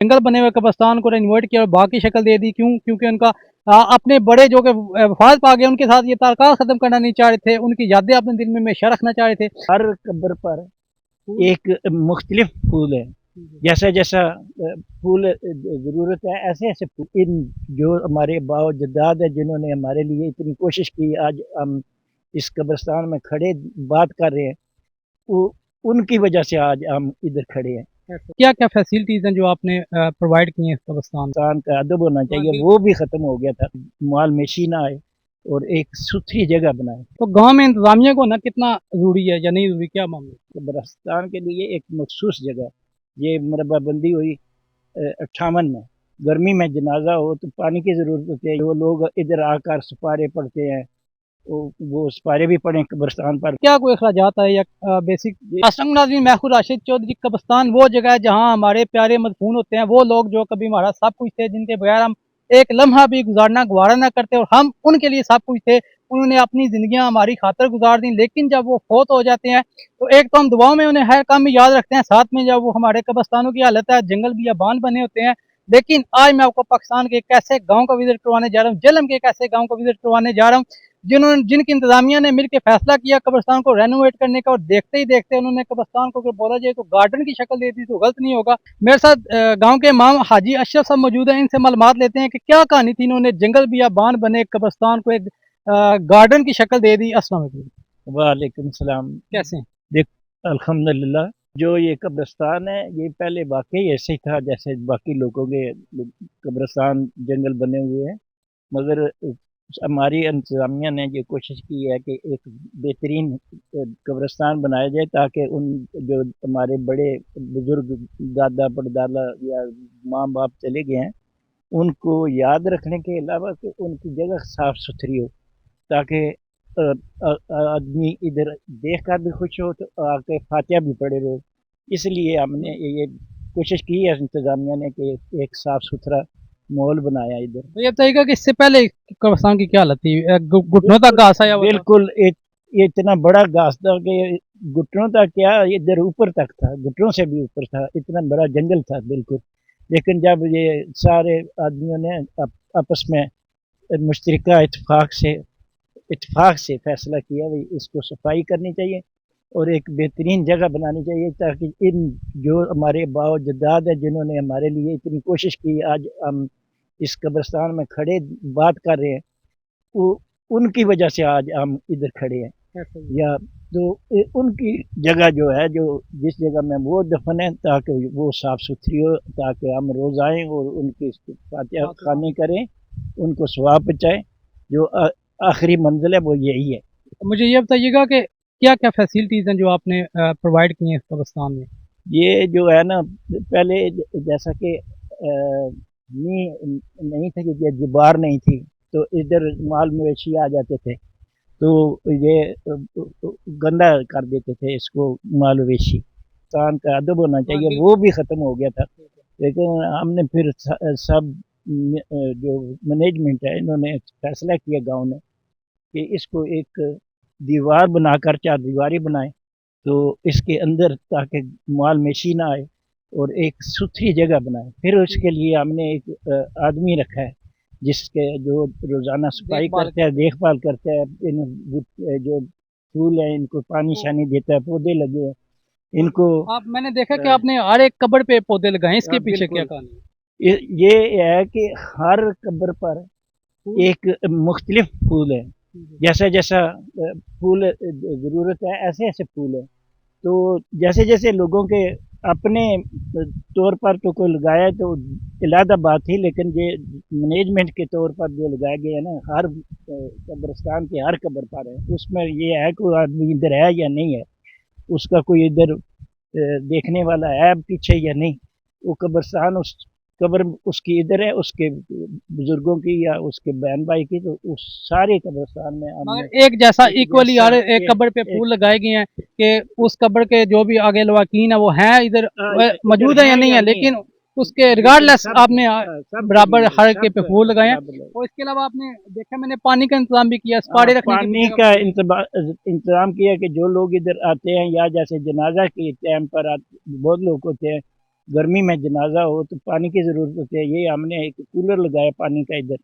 जंगल बने हुए कब्रिस्तान को रेनोवेट किया और बाग की शक्ल दे दी। क्यों? क्योंकि उनका अपने बड़े जो कि वफात पा गए, उनके साथ ये ताल्लुकात ख़त्म करना नहीं चाह रहे थे, उनकी यादें अपने दिल में हमेशा रखना चाह रहे थे। हर कब्र पर एक मुख्तलिफ फूल है। जैसा जैसा फूल ज़रूरत है, ऐसे ऐसे फूल इन जो हमारे बाओ जद्दाद है, जिन्होंने हमारे लिए इतनी कोशिश की, आज हम इस कब्रिस्तान में खड़े बात कर रहे हैं, वो उनकी वजह से आज हम इधर खड़े हैं। क्या क्या फैसिलिटीज़ हैं जो आपने प्रोवाइड की हैं इस कब्रिस्तान में? इंसान का अदब होना चाहिए, वो भी ख़त्म हो गया था। माल मेशी ना आए और एक सुथरी जगह बनाए। तो गाँव में इंतज़ामिया को होना कितना ज़रूरी है या नहीं ज़रूरी, क्या मामला है? कब्रिस्तान के लिए एक मखसूस जगह, ये मरबा बंदी हुई 58 में। गर्मी में जनाजा हो तो पानी की ज़रूरत होती है। वो लोग इधर आकर सपारे पढ़ते हैं, वो सपारे भी पढ़ें कब्रिस्तान पर। क्या कोई अखराजात है या बेसिक? अस्सलाम नाज़रीन, मैं हूं राशिद चौधरी। कब्रिस्तान वो जगह है जहां हमारे प्यारे मदफून होते हैं, वो लोग जो कभी हमारा सब कुछ थे, जिनके बगैर हम एक लम्हा भी गुजारना गवारा ना करते, और हम उनके लिए सब कुछ थे। उन्होंने अपनी जिंदगियां हमारी खातर गुजार दी, लेकिन जब वो फौत हो जाते हैं तो एक तो हम दुआओं में उन्हें हर काम में याद रखते हैं, साथ में जब वो हमारे कब्रिस्तानों की हालत है, जंगल बियाबान बने होते हैं। लेकिन आज मैं आपको पाकिस्तान के एक ऐसे गाँव का विजिट करवाने जा रहा हूँ, जेलम के एक ऐसे गाँव का विजिट करवाने जा रहा हूँ जिनकी इंतजामिया ने मिलकर फैसला किया कब्रिस्तान को रेनोवेट करने का, और देखते ही देखते उन्होंने कब्रिस्तान को बोला जाए तो गार्डन की शक्ल दे दी, तो गलत नहीं होगा। मेरे साथ गांव के इमाम हाजी अशरफ साहब मौजूद हैं, इनसे मालूमात लेते हैं कि क्या कहानी थी, इन्होंने जंगल बियाबान बने कब्रिस्तान को एक गार्डन की शक्ल दे दी। अस्सलाम वालेकुम। वालेकुम सलाम। कैसे हैं? देख, अल्हम्दुलिल्लाह, जो ये कब्रिस्तान है, ये पहले वाकई ऐसे ही था जैसे बाकी लोगों के कब्रिस्तान जंगल बने हुए हैं। मगर हमारी इंतज़ामिया ने ये कोशिश की है कि एक बेहतरीन कब्रिस्तान बनाया जाए, ताकि उन जो हमारे बड़े बुजुर्ग दादा परदादा या माँ बाप चले गए हैं, उनको याद रखने के अलावा कि उनकी जगह साफ़ सुथरी हो, ताकि आदमी इधर देख कर भी खुश हो तो आके फातिहा भी पढ़े रोज़। इसलिए हमने ये कोशिश की है इंतज़ामिया ने कि एक साफ़ सुथरा माहौल बनाया इधर। तो ये बताइएगा कि इससे पहले कब्रिस्तान की क्या हालत थी? घुटनों तक घास आया हुआ था? बिल्कुल ये इतना बड़ा घास था कि घुटनों तक क्या, इधर ऊपर तक था, घुटनों से भी ऊपर था, इतना बड़ा जंगल था बिल्कुल। लेकिन जब ये सारे आदमियों ने आपस में मुश्तरका इत्तेफाक से फैसला किया भाई इसको सफाई करनी चाहिए और एक बेहतरीन जगह बनानी चाहिए, ताकि इन जो हमारे बाओ जद्दाद है, जिन्होंने हमारे लिए इतनी कोशिश की, आज हम इस कब्रिस्तान में खड़े बात कर रहे हैं, वो उनकी वजह से आज हम इधर खड़े हैं। या तो उनकी जगह जो है, जो जिस जगह में वो दफन है, ताकि वो साफ़ सुथरी हो, ताकि हम रोज़ आएँ और उनकी फातिहा ख़वानी करें, उनको सवाब पहुँचाएँ। जो आखिरी मंजिल है वो यही है। मुझे ये बताइएगा कि क्या क्या फैसिलिटीज़ हैं जो आपने प्रोवाइड की हैं इस कब्रिस्तान में? ये जो है ना, पहले जैसा कि नहीं था, कि दीवार नहीं थी, तो इधर माल मवेशी आ जाते थे, तो ये गंदा कर देते थे इसको माल मवेशी। इंसान का अदब होना चाहिए, वो भी ख़त्म हो गया था। लेकिन हमने फिर सब जो मैनेजमेंट है, इन्होंने फैसला किया गांव ने कि इसको एक दीवार बनाकर चार दीवारी बनाए, तो इसके अंदर ताकि माल मेशी ना आए और एक सुथरी जगह बनाए। फिर उसके लिए हमने एक आदमी रखा है, जिसके जो रोज़ाना सफाई करता है, देखभाल करता है, इन जो फूल हैं इनको पानी शानी देता है, पौधे लगे हैं इनको। आप, मैंने देखा कि आपने हर एक कब्र पे पौधे लगाए हैं, इसके पीछे क्या बिल्कुल, कहानी है? ये है कि हर कब्र पर एक मुख्तलिफ फूल है। जैसा जैसा फूल ज़रूरत है, ऐसे ऐसे फूल है। तो जैसे जैसे लोगों के अपने तौर पर तो कोई लगाया तो अलहदा बात थी, लेकिन ये मैनेजमेंट के तौर पर जो लगाया गया है ना, हर कब्रिस्तान के हर कब्र पर है, उसमें ये है कोई आदमी इधर है या नहीं है, उसका कोई इधर देखने वाला है पीछे या नहीं। वो कब्रिस्तान उस कब्र उसकी इधर है, उसके बुजुर्गों की या उसके बहन भाई की, तो उस सारे कब्रिस्तान में हमने मगर एक जैसा एक इक्वली जैसा हर एक कब्र पे फूल लगाए गए हैं कि उस कब्र के जो भी आगे लवाकीन है वो हैं इधर मौजूद है या नहीं है, लेकिन उसके रिगार्डलेस आपने बराबर हर के पे फूल लगाए हैं। और इसके अलावा आपने देखा, मैंने पानी का इंतजाम भी किया, स्पाड़े रखने की पानी का इंतजाम किया कि जो लोग इधर आते हैं, या जैसे जनाजा के टाइम पर बहुत लोग होते हैं, गर्मी में जनाजा हो तो पानी की ज़रूरत होती है। ये हमने एक कूलर लगाया पानी का इधर,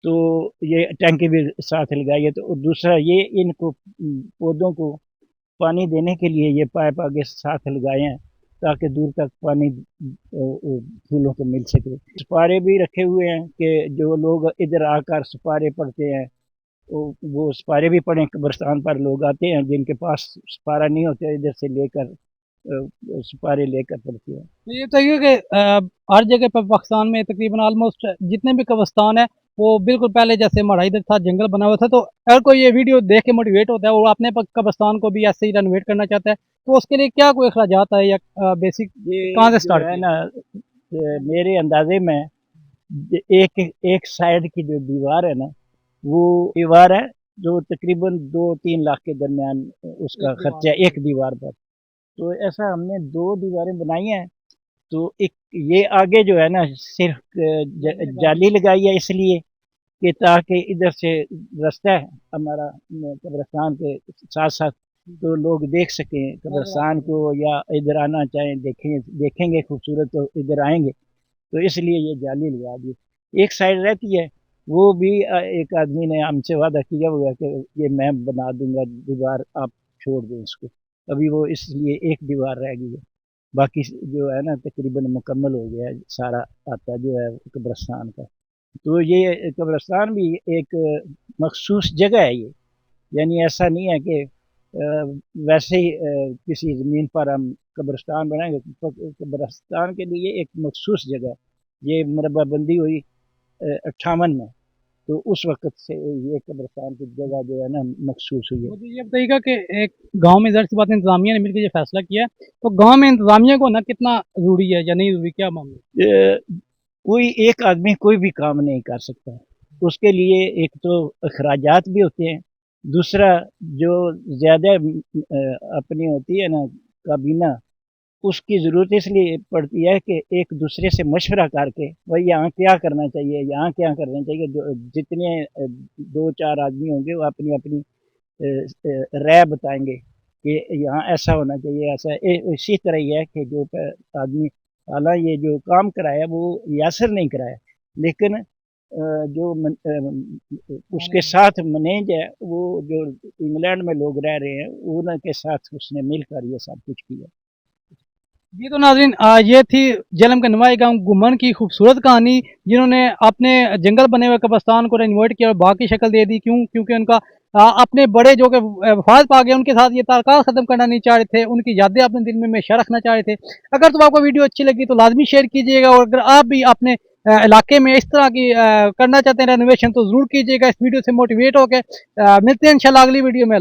तो ये टंकी भी साथ लगाई है। तो और दूसरा ये इनको पौधों को पानी देने के लिए ये पाइप आगे साथ लगाए हैं, ताकि दूर तक पानी फूलों को मिल सके। सपारे भी रखे हुए हैं कि जो लोग इधर आकर सपारे पढ़ते हैं वो सपारे भी पढ़ें। कब्रिस्तान पर लोग आते हैं जिनके पास सपारा नहीं होते, इधर से लेकर सपारे लेकर पढ़ते हैं। तो ये बताइए कि हर जगह पर पाकिस्तान में तकरीबन ऑलमोस्ट जितने भी कब्रिस्तान है वो बिल्कुल पहले जैसे हमारा इधर था जंगल बना हुआ था, तो अगर कोई ये वीडियो देख के मोटिवेट होता है और अपने कब्रिस्तान को भी ऐसे ही रेनोवेट करना चाहता है, तो उसके लिए क्या कोई अखराजात है या बेसिक ये कहाँ से जो स्टार्ट है किया? ना, मेरे अंदाजे में एक एक साइड की जो दीवार है ना, वो दीवार है जो तकरीबन 2-3 लाख के दरमियान उसका खर्चा है एक दीवार पर। तो ऐसा हमने 2 दीवारें बनाई हैं। तो एक ये आगे जो है ना सिर्फ जाली लगाई है इसलिए कि ताकि इधर से रास्ता है हमारा कब्रिस्तान के साथ साथ, तो लोग देख सकें कब्रिस्तान को, या इधर आना चाहें देखेंगे खूबसूरत तो इधर आएंगे। तो इसलिए ये जाली लगा दी। एक साइड रहती है, वो भी एक आदमी ने हमसे वादा किया हुआ है कि ये मैं बना दूंगा दीवार, आप छोड़ दें इसको। अभी वो इसलिए एक दीवार रह गई है, बाकी जो है ना तकरीबन मुकम्मल हो गया है सारा आता जो है कब्रिस्तान का। तो ये कब्रिस्तान भी एक मखसूस जगह है ये, यानी ऐसा नहीं है कि वैसे ही किसी ज़मीन पर हम कब्रिस्तान बनाएंगे। कब्रिस्तान के लिए एक मखसूस जगह, ये मरबा बंदी हुई 58 में, तो उस वक्त से ये कब्रिस्तान की जगह जो है ना मखसूस हुई है। मुझे ये बताइएगा कि एक गांव में ज़ाहिर सी बात है इंतजामिया ने मिलकर ये फैसला किया है, तो गांव में इंतजामिया को ना कितना ज़रूरी है या नहीं ज़रूरी, क्या मामला? कोई एक आदमी कोई भी काम नहीं कर सकता, उसके लिए एक तो अखराजात भी होते हैं, दूसरा जो ज़्यादा अपनी होती है ना काबीना, उसकी ज़रूरत इसलिए पड़ती है कि एक दूसरे से मशवरा करके भाई यहाँ क्या करना चाहिए, यहाँ क्या करना चाहिए। जितने 2-4 आदमी होंगे वो अपनी अपनी राय बताएंगे कि यहाँ ऐसा होना चाहिए, ऐसा इसी तरह ही है कि जो आदमी हालां ये जो काम कराया वो यासर नहीं कराया, लेकिन जो उसके साथ मैनेज है वो जो इंग्लैंड में लोग रह रहे हैं उनके साथ उसने मिलकर ये सब कुछ किया। ये तो नाज़रीन ये थी झेलम के नवाई गांव गुमन की खूबसूरत कहानी, जिन्होंने अपने जंगल बने हुए कब्रिस्तान को रेनोवेट किया और बाग की शक्ल दे दी। क्योंकि उनका अपने बड़े जो कि वफात पा गए उनके साथ ये ताल्लुकात ख़त्म करना नहीं चाह रहे थे, उनकी यादें अपने दिल में हमेशा रखना चाह रहे थे। अगर तो आपको वीडियो अच्छी लगी तो लाजमी शेयर कीजिएगा, और अगर आप भी अपने इलाके में इस तरह की करना चाहते हैं रेनोवेशन तो ज़रूर कीजिएगा। इस वीडियो से मोटिवेट होकर मिलते हैं इंशाल्लाह अगली वीडियो में।